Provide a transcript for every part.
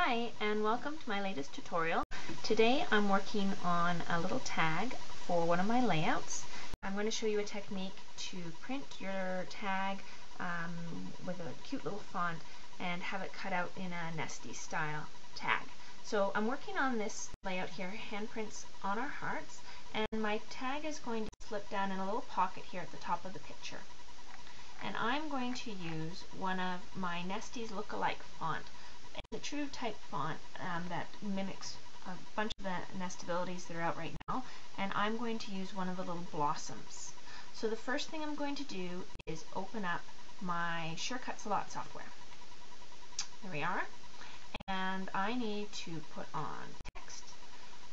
Hi and welcome to my latest tutorial. Today I'm working on a little tag for one of my layouts. I'm going to show you a technique to print your tag with a cute little font and have it cut out in a nesty style tag. So I'm working on this layout here, handprints on our hearts, and my tag is going to slip down in a little pocket here at the top of the picture. And I'm going to use one of my Nesties look-alike font. It's a true type font that mimics a bunch of the nestabilities that are out right now, and I'm going to use one of the little blossoms. So the first thing I'm going to do is open up my Sure Cuts a Lot software. There we are. And I need to put on text.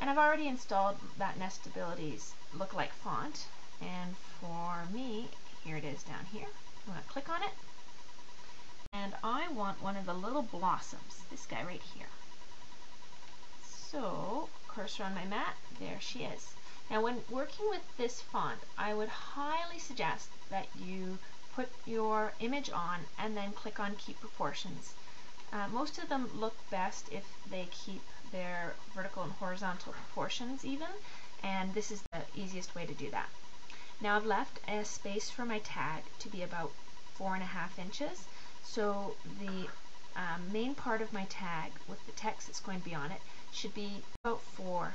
And I've already installed that Nestabilities look-alike font, and for me, here it is down here. I'm going to click on it. And I want one of the little blossoms, this guy right here. So, cursor on my mat, there she is. Now when working with this font, I would highly suggest that you put your image on and then click on Keep Proportions. Most of them look best if they keep their vertical and horizontal proportions even, and this is the easiest way to do that. Now I've left a space for my tag to be about 4.5 inches. So the main part of my tag with the text that's going to be on it should be about 4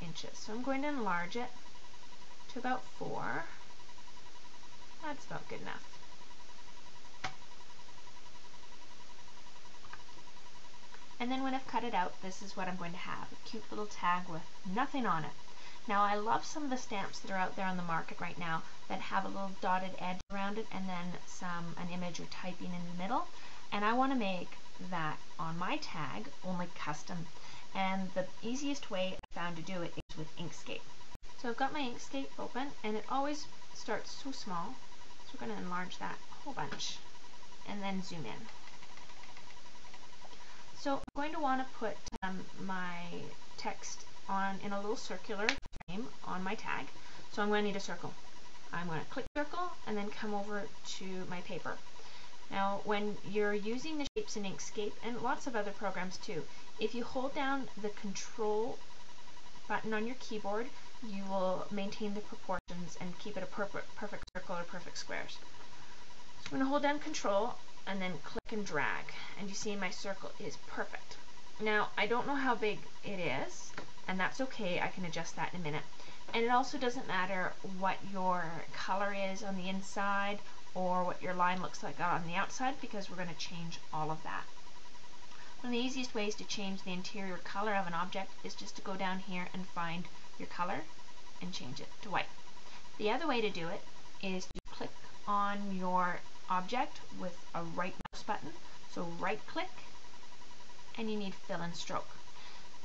inches. So I'm going to enlarge it to about 4. That's about good enough. And then when I've cut it out, this is what I'm going to have, a cute little tag with nothing on it. Now I love some of the stamps that are out there on the market right now that have a little dotted edge around it and then an image or typing in the middle. And I want to make that on my tag only custom. And the easiest way I found to do it is with Inkscape. So I've got my Inkscape open and it always starts so small. So we're going to enlarge that a whole bunch and then zoom in. So I'm going to want to put my text in a little circular frame on my tag. So I'm going to need a circle. I'm going to click circle and then come over to my paper. Now when you're using the shapes in Inkscape and lots of other programs too, if you hold down the Control button on your keyboard, you will maintain the proportions and keep it a perfect circle or perfect squares. So I'm going to hold down Control and then click and drag, and you see my circle is perfect. Now I don't know how big it is, and that's okay, I can adjust that in a minute. And it also doesn't matter what your color is on the inside or what your line looks like on the outside, because we're going to change all of that. One of the easiest ways to change the interior color of an object is just to go down here and find your color and change it to white. The other way to do it is to click on your object with a right mouse button. So right click, and you need fill and stroke.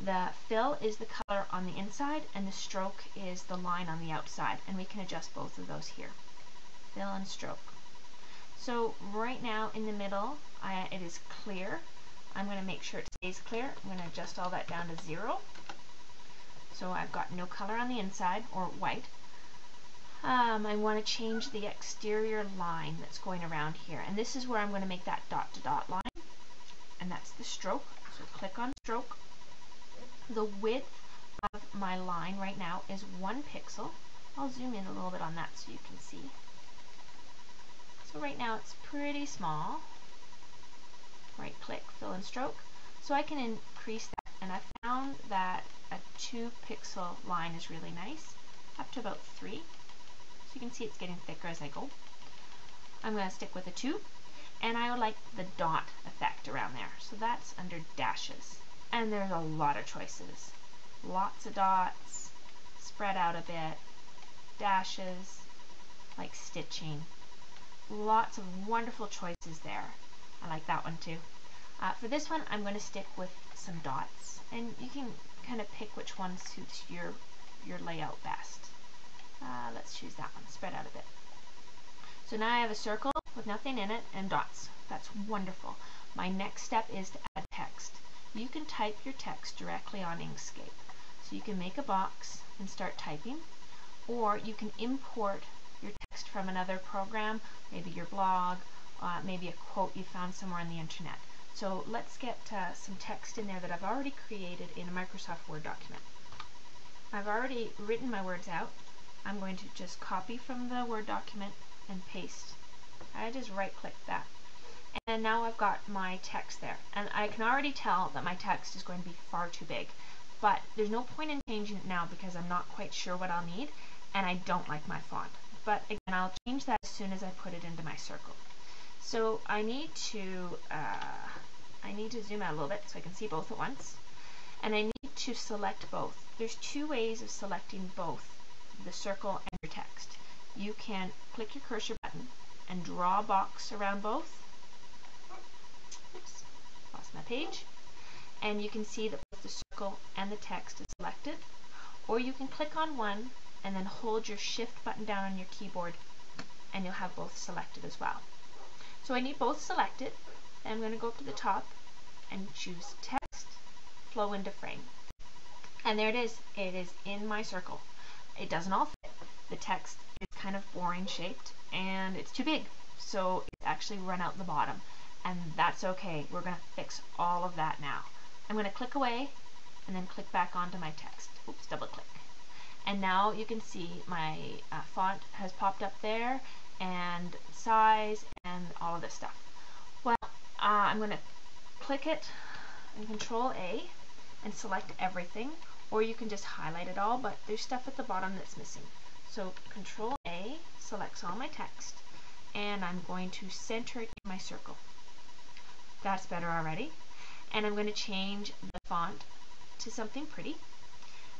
The fill is the color on the inside and the stroke is the line on the outside, and we can adjust both of those here. Fill and stroke. So right now in the middle it is clear. I'm going to make sure it stays clear. I'm going to adjust all that down to 0. So I've got no color on the inside, or white. I want to change the exterior line that's going around here, and this is where I'm going to make that dot to dot line, and that's the stroke. So click on stroke. The width of my line right now is 1 pixel. I'll zoom in a little bit on that so you can see. So right now it's pretty small. Right click, fill and stroke. So I can increase that, and I found that a 2 pixel line is really nice, up to about 3. So you can see it's getting thicker as I go. I'm going to stick with a 2, and I would like the dot effect around there. So that's under dashes. And there's a lot of choices. Lots of dots, spread out a bit, dashes, like stitching. Lots of wonderful choices there. I like that one too. For this one, I'm going to stick with some dots, and you can kind of pick which one suits your layout best. Let's choose that one, spread out a bit. So now I have a circle with nothing in it and dots. That's wonderful. My next step is to add text. You can type your text directly on Inkscape. So you can make a box and start typing, or you can import your text from another program, maybe your blog, maybe a quote you found somewhere on the internet. So let's get some text in there that I've already created in a Microsoft Word document. I've already written my words out. I'm going to just copy from the Word document and paste. I just right click that. And now I've got my text there. And I can already tell that my text is going to be far too big. But there's no point in changing it now because I'm not quite sure what I'll need and I don't like my font. But again, I'll change that as soon as I put it into my circle. So I need to zoom out a little bit so I can see both at once. And I need to select both. There's two ways of selecting both the circle and your text. You can click your cursor button and draw a box around both. Oops, lost my page. And you can see that both the circle and the text is selected. Or you can click on one and then hold your shift button down on your keyboard and you'll have both selected as well. So I need both selected. And I'm going to go up to the top and choose text, flow into frame. And there it is. It is in my circle. It doesn't all fit. The text is kind of boring shaped and it's too big. So it's actually run out the bottom. And that's okay. We're going to fix all of that now. I'm going to click away and then click back onto my text. Oops, double click. And now you can see my font has popped up there and size and all of this stuff. Well, I'm going to click it and Control A and select everything, or you can just highlight it all, but there's stuff at the bottom that's missing. So Control A selects all my text and I'm going to center it in my circle. That's better already. And I'm going to change the font to something pretty.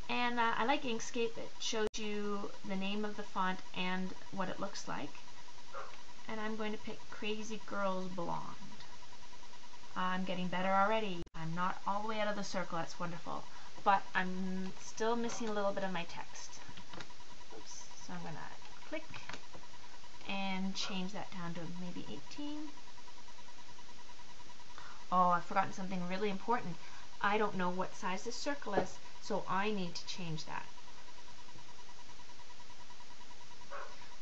And I like Inkscape. It shows you the name of the font and what it looks like. And I'm going to pick Crazy Girls Blonde. I'm getting better already. I'm not all the way out of the circle. That's wonderful. But I'm still missing a little bit of my text. Oops. So I'm going to click and change that down to maybe 18. Oh, I've forgotten something really important. I don't know what size this circle is, so I need to change that.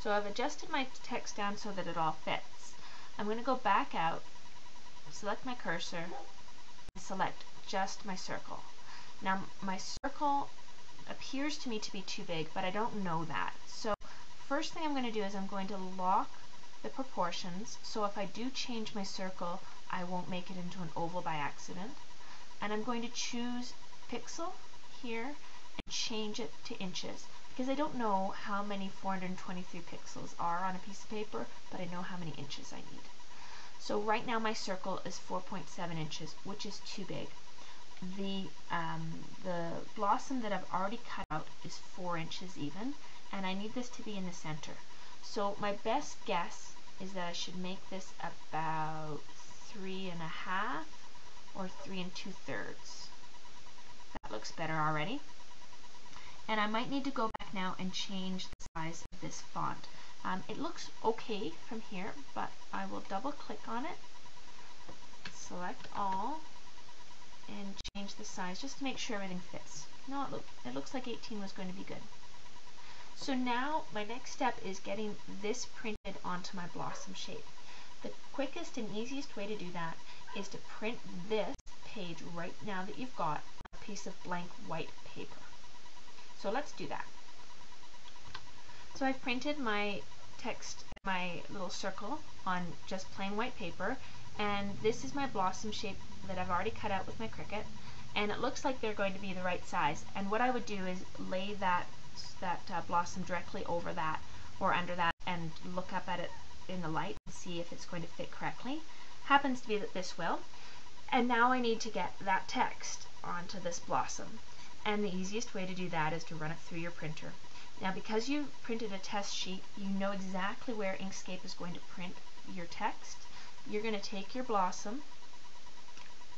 So I've adjusted my text down so that it all fits. I'm going to go back out, select my cursor, and select just my circle. Now my circle appears to me to be too big, but I don't know that. So first thing I'm going to do is I'm going to lock the proportions, so if I do change my circle, I won't make it into an oval by accident. And I'm going to choose pixel here and change it to inches, because I don't know how many 423 pixels are on a piece of paper, but I know how many inches I need. So right now my circle is 4.7 inches, which is too big. The blossom that I've already cut out is 4 inches even, and I need this to be in the center. So my best guess is that I should make this about 3.5 or 3 2/3. That looks better already. And I might need to go back now and change the size of this font. It looks okay from here, but I will double click on it, select all, and change the size just to make sure everything fits. No, it looks like 18 was going to be good. So now my next step is getting this printed onto my blossom shape. The quickest and easiest way to do that is to print this page right now that you've got on a piece of blank white paper. So let's do that. So I've printed my text, my little circle on just plain white paper, and this is my blossom shape that I've already cut out with my Cricut, and it looks like they're going to be the right size. And what I would do is lay that blossom directly over that or under that and look up at it in the light and see if it's going to fit correctly. Happens to be that this will. And now I need to get that text onto this blossom. And the easiest way to do that is to run it through your printer. Now because you printed a test sheet, you know exactly where Inkscape is going to print your text. You're going to take your blossom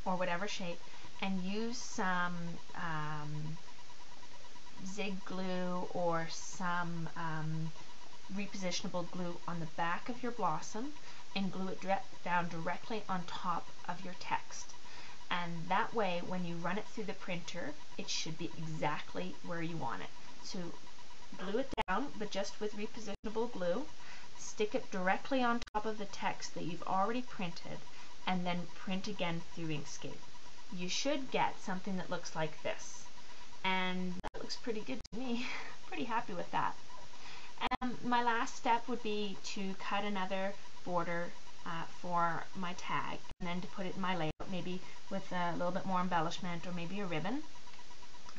or whatever shape and use some zig glue or some repositionable glue on the back of your blossom and glue it down directly on top of your text. And that way, when you run it through the printer, it should be exactly where you want it. So glue it down, but just with repositionable glue. Stick it directly on top of the text that you've already printed, and then print again through Inkscape. You should get something that looks like this. And that looks pretty good to me. Pretty happy with that. My last step would be to cut another border for my tag, and then to put it in my layout, maybe with a little bit more embellishment or maybe a ribbon.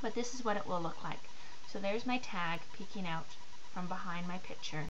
But this is what it will look like. So there's my tag peeking out from behind my picture.